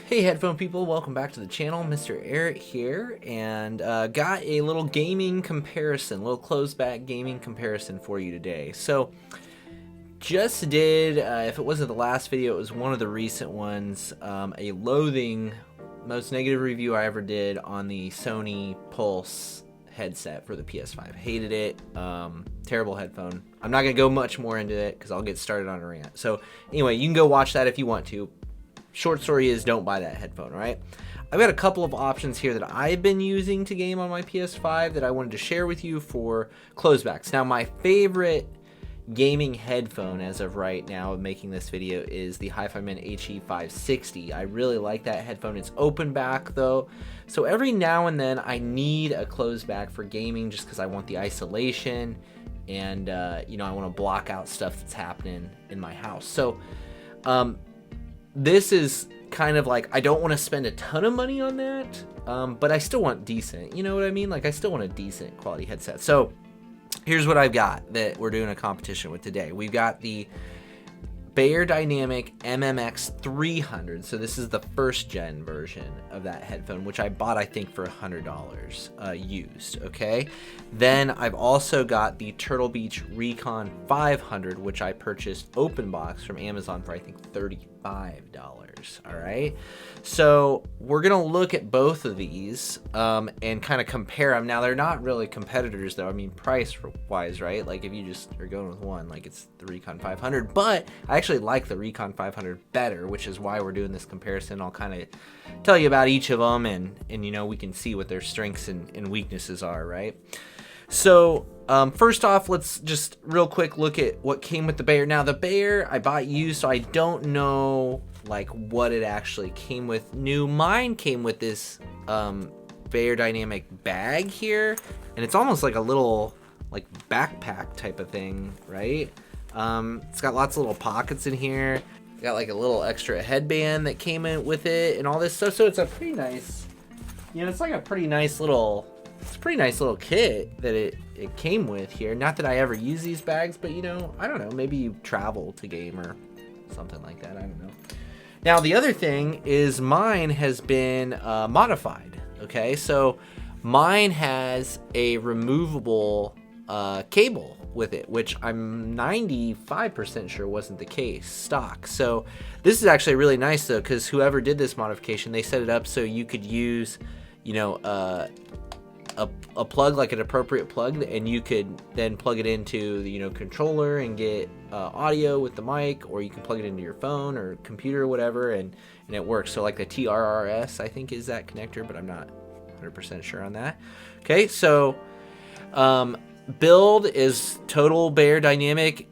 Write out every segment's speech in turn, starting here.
Hey headphone people, welcome back to the channel. MrAyrit here, and got a little gaming comparison, little closed back gaming comparison for you today. So just did, if it wasn't the last video, it was one of the recent ones, a loathing, most negative review I ever did on the Sony Pulse headset for the PS5. Hated it. Terrible headphone. I'm not gonna go much more into it because I'll get started on a rant. So anyway, you can go watch that if you want to. Short story is, don't buy that headphone, right? I've got a couple of options here that I've been using to game on my PS5 that I wanted to share with you for closebacks. Now, my favorite gaming headphone as of right now of making this video is the HiFiMan HE560. I really like that headphone. It's open back though, so every now and then I need a closed back for gaming just because I want the isolation and you know, I want to block out stuff that's happening in my house. So this is kind of like, I don't want to spend a ton of money on that, but I still want decent, you know what I mean? Like, I still want a decent quality headset. So here's what I've got that we're doing a competition with today. We've got the beyerdynamic MMX 300. So this is the first gen version of that headphone, which I bought, I think, for $100 used, okay? Then I've also got the Turtle Beach Recon 500, which I purchased open box from Amazon for, I think, $35. All right, so we're gonna look at both of these and kind of compare them. Now, they're not really competitors though, I mean price wise, right? Like if you just are going with one, like it's the Recon 500, but I actually like the Recon 500 better, which is why we're doing this comparison. I'll kind of tell you about each of them, and you know, we can see what their strengths and weaknesses are, right? So first off, let's just real quick look at what came with the Beyer. Now, the Beyer I bought used, so I don't know like what it actually came with new. Mine came with this beyerdynamic bag here, and it's almost like a little like backpack type of thing, right? It's got lots of little pockets in here. Got like a little extra headband that came in with it and all this stuff. So it's a pretty nice, you know, it's like a pretty nice little, it's a pretty nice little kit that it came with here. Not that I ever use these bags, but you know, I don't know, maybe you travel to game or something like that, I don't know. Now, the other thing is mine has been modified, okay? So mine has a removable cable with it, which I'm 95% sure wasn't the case stock. So this is actually really nice though, because whoever did this modification, they set it up so you could use, you know, a plug, like an appropriate plug, and you could then plug it into the, you know, controller and get audio with the mic, or you can plug it into your phone or computer or whatever, and it works. So like the TRRS, I think, is that connector, but I'm not 100% sure on that. Okay, so build is total beyerdynamic,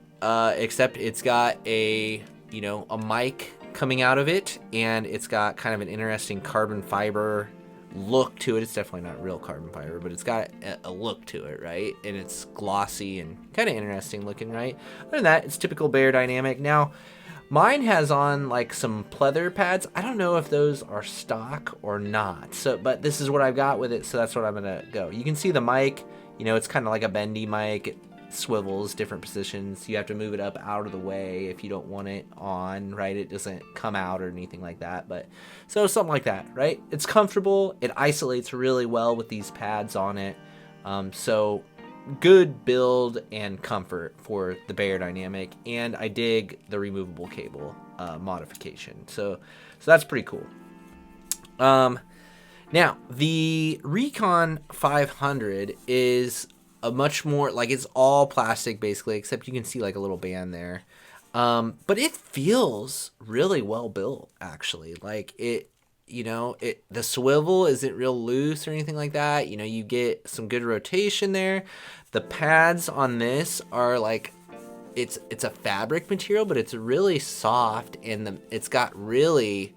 except it's got a, you know, a mic coming out of it, and it's got kind of an interesting carbon fiber look to it. It's definitely not real carbon fiber, but it's got a look to it, right? And it's glossy and kind of interesting looking, right? Other than that, it's typical beyerdynamic. Now, mine has on like some pleather pads. I don't know if those are stock or not. So, but this is what I've got with it, so that's what I'm gonna go. You can see the mic, you know, it's kind of like a bendy mic. It swivels different positions. You have to move it up out of the way if you don't want it on, right? It doesn't come out or anything like that, but so something like that, right? It's comfortable. It isolates really well with these pads on it. So good build and comfort for the beyerdynamic, and I dig the removable cable modification. So that's pretty cool. Now, the Recon 500 is a much more, like, it's all plastic basically, except you can see like a little band there. But it feels really well built, actually. Like it, you know, the swivel isn't real loose or anything like that. You know, you get some good rotation there. The pads on this are like, it's a fabric material, but it's really soft, and it's got really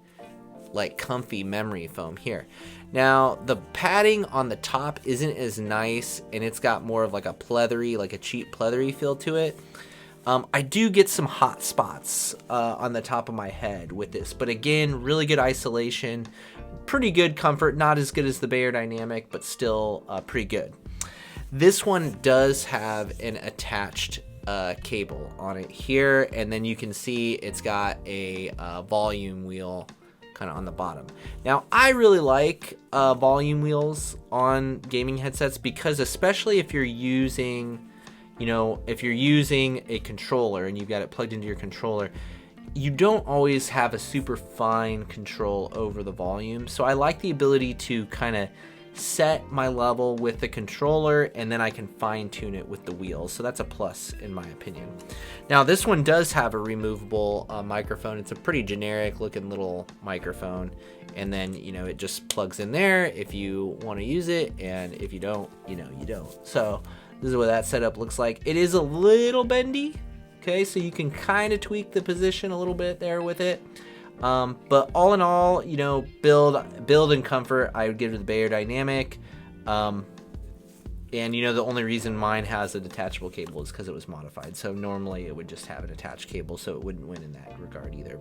like comfy memory foam here. Now, the padding on the top isn't as nice, and it's got more of like a pleathery, like a cheap pleathery feel to it. I do get some hot spots on the top of my head with this, but again, really good isolation, pretty good comfort, not as good as the beyerdynamic, but still pretty good. This one does have an attached cable on it here, and then you can see it's got a volume wheel kind of on the bottom. Now, I really like volume wheels on gaming headsets because especially if you're using, if you're using a controller and you've got it plugged into your controller, you don't always have a super fine control over the volume. So I like the ability to kind of set my level with the controller, and then I can fine tune it with the wheels. So that's a plus in my opinion. Now this one does have a removable microphone. It's a pretty generic looking little microphone, and then it just plugs in there if you want to use it, and if you don't, you don't. So this is what that setup looks like. It is a little bendy, okay, so you can kind of tweak the position a little bit there with it. But all in all, build and comfort, I would give it the beyerdynamic. And the only reason mine has a detachable cable is because it was modified. So normally it would just have an attached cable, so it wouldn't win in that regard either.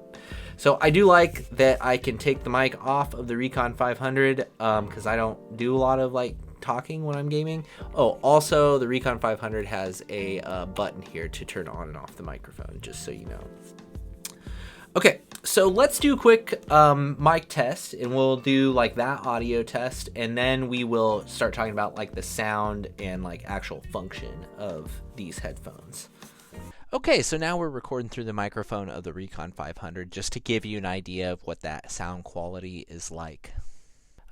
So I do like that I can take the mic off of the Recon 500, because I don't do a lot of talking when I'm gaming. Oh, also the Recon 500 has a button here to turn on and off the microphone, just so you know. Okay, so let's do a quick mic test, and we'll do that audio test, and then we will start talking about the sound and actual function of these headphones. Okay, so now we're recording through the microphone of the Recon 500 just to give you an idea of what that sound quality is like.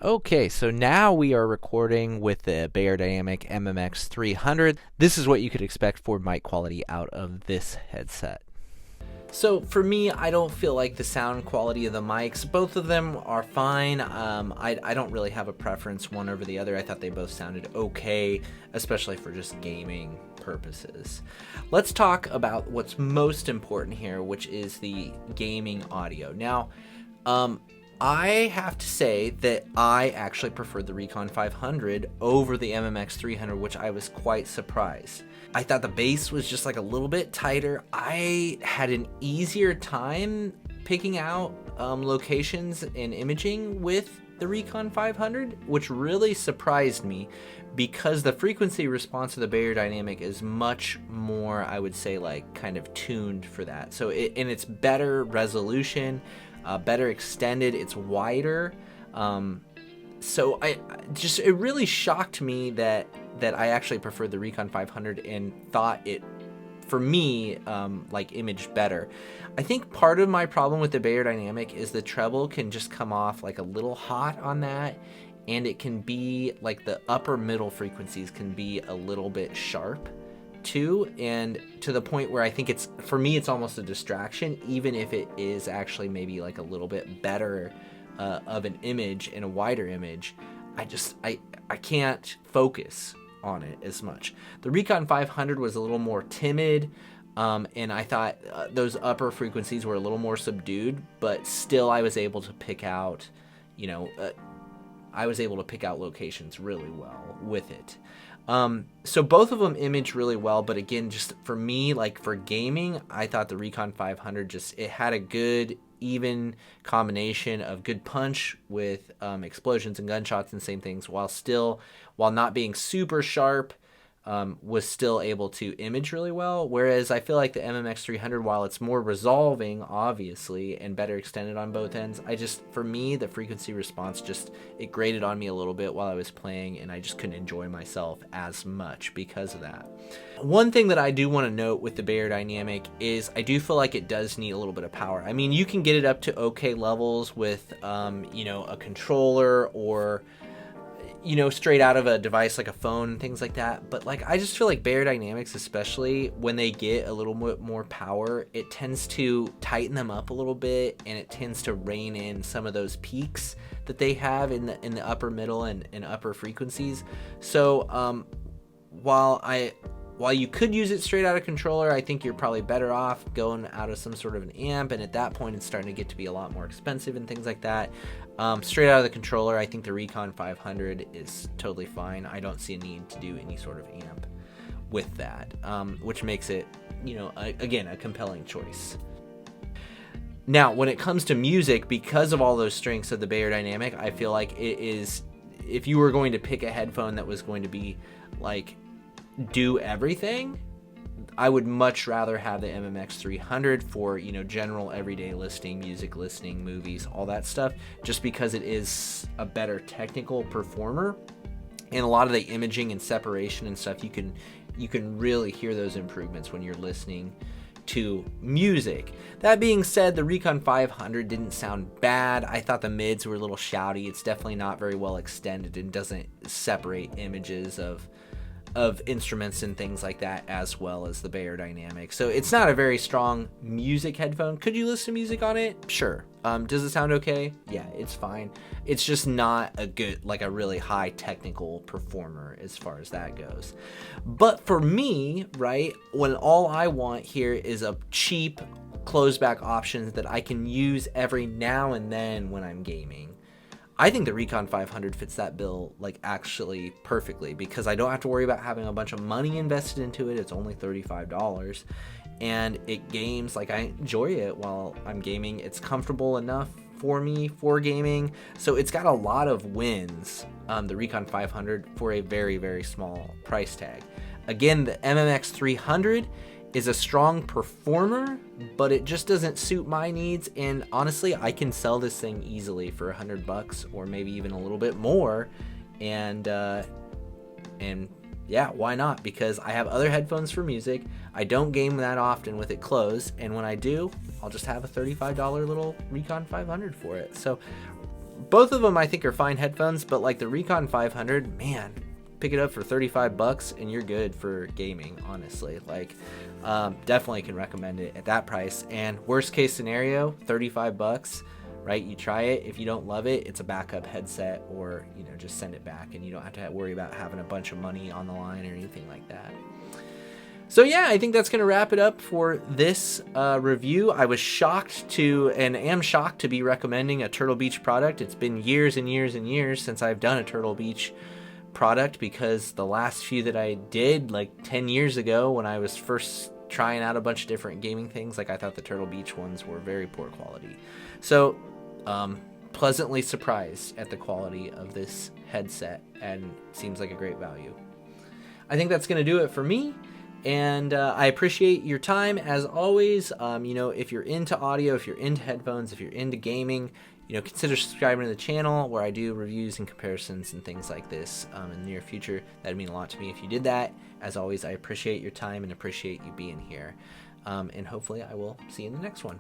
Okay, so now we are recording with the beyerdynamic MMX 300. This is what you could expect for mic quality out of this headset. So for me, I don't feel like the sound quality of the mics, both of them are fine. I don't really have a preference one over the other. I thought they both sounded okay, especially for just gaming purposes. Let's talk about what's most important here, which is the gaming audio. Now, I have to say that I actually prefer the Recon 500 over the MMX 300, which I was quite surprised. I thought the bass was just a little bit tighter. I had an easier time picking out locations and imaging with the Recon 500, which really surprised me because the frequency response of the beyerdynamic is much more, I would say, kind of tuned for that. So and it's better resolution, better extended, it's wider. So it really shocked me that I actually preferred the Recon 500 and thought it, for me, imaged better. I think part of my problem with the beyerdynamic is the treble can just come off a little hot on that, and it can be the upper middle frequencies can be a little bit sharp too, and to the point where I think for me it's almost a distraction, even if it is actually maybe a little bit better of an image and a wider image. I can't focus on it as much. The Recon 500 was a little more timid, and I thought those upper frequencies were a little more subdued, but still I was able to pick out, locations really well with it. So both of them image really well, but again, just for me, for gaming, I thought the Recon 500 it had a good even combination of good punch with explosions and gunshots and same things, while not being super sharp, was still able to image really well. Whereas I feel like the MMX 300, while it's more resolving, obviously, and better extended on both ends, for me, the frequency response it grated on me a little bit while I was playing, and I just couldn't enjoy myself as much because of that. One thing that I do want to note with the beyerdynamic is I do feel like it does need a little bit of power. I mean, you can get it up to okay levels with, a controller or straight out of a device like a phone and things like that. But I just feel like beyerdynamics, especially when they get a little bit more power, it tends to tighten them up a little bit, and it tends to rein in some of those peaks that they have in the upper middle and upper frequencies. So while you could use it straight out of controller, I think you're probably better off going out of some sort of an amp, and at that point it's starting to get to be a lot more expensive and things like that. Straight out of the controller, I think the Recon 500 is totally fine. I don't see a need to do any sort of amp with that, which makes it, again, a compelling choice. Now, when it comes to music, because of all those strengths of the beyerdynamic, I feel like it is, if you were going to pick a headphone that was going to be do everything, I would much rather have the MMX 300 for, you know, general everyday listening, music listening, movies, all that stuff, just because it is a better technical performer. And a lot of the imaging and separation and stuff, you can really hear those improvements when you're listening to music. That being said, the Recon 500 didn't sound bad. I thought the mids were a little shouty. It's definitely not very well extended and doesn't separate images of instruments and things like that as well as the beyerdynamic. So it's not a very strong music headphone. Could you listen to music on it? Sure. Does it sound okay? Yeah, it's fine. It's just not a good, like a really high technical performer as far as that goes. But for me, right, when all I want here is a cheap closed back option that I can use every now and then when I'm gaming, I think the Recon 500 fits that bill like actually perfectly, because I don't have to worry about having a bunch of money invested into it. It's only $35 and it games like I enjoy it while I'm gaming. It's comfortable enough for me for gaming. So it's got a lot of wins, the Recon 500, for a very, very small price tag. Again, the MMX 300 is a strong performer, but it just doesn't suit my needs. And honestly, I can sell this thing easily for $100 or maybe even a little bit more. And yeah, why not? Because I have other headphones for music. I don't game that often with it closed. And when I do, I'll just have a $35 little Recon 500 for it. So both of them I think are fine headphones, but like the Recon 500, man, pick it up for $35 and you're good for gaming, honestly. Like, definitely can recommend it at that price. And worst case scenario, $35, right? You try it. If you don't love it, it's a backup headset, or, you know, just send it back and you don't have to worry about having a bunch of money on the line or anything like that. So yeah, I think that's going to wrap it up for this review. I was shocked to, and am shocked to be recommending a Turtle Beach product. It's been years and years and years since I've done a Turtle Beach product, because the last few that I did, like 10 years ago when I was first trying out a bunch of different gaming things, like I thought the Turtle Beach ones were very poor quality. So pleasantly surprised at the quality of this headset, and seems like a great value. I think that's going to do it for me. And I appreciate your time as always. You know, if you're into audio, if you're into headphones, if you're into gaming, you know, consider subscribing to the channel where I do reviews and comparisons and things like this in the near future. That'd mean a lot to me if you did that. As always, I appreciate your time and appreciate you being here. And hopefully I will see you in the next one.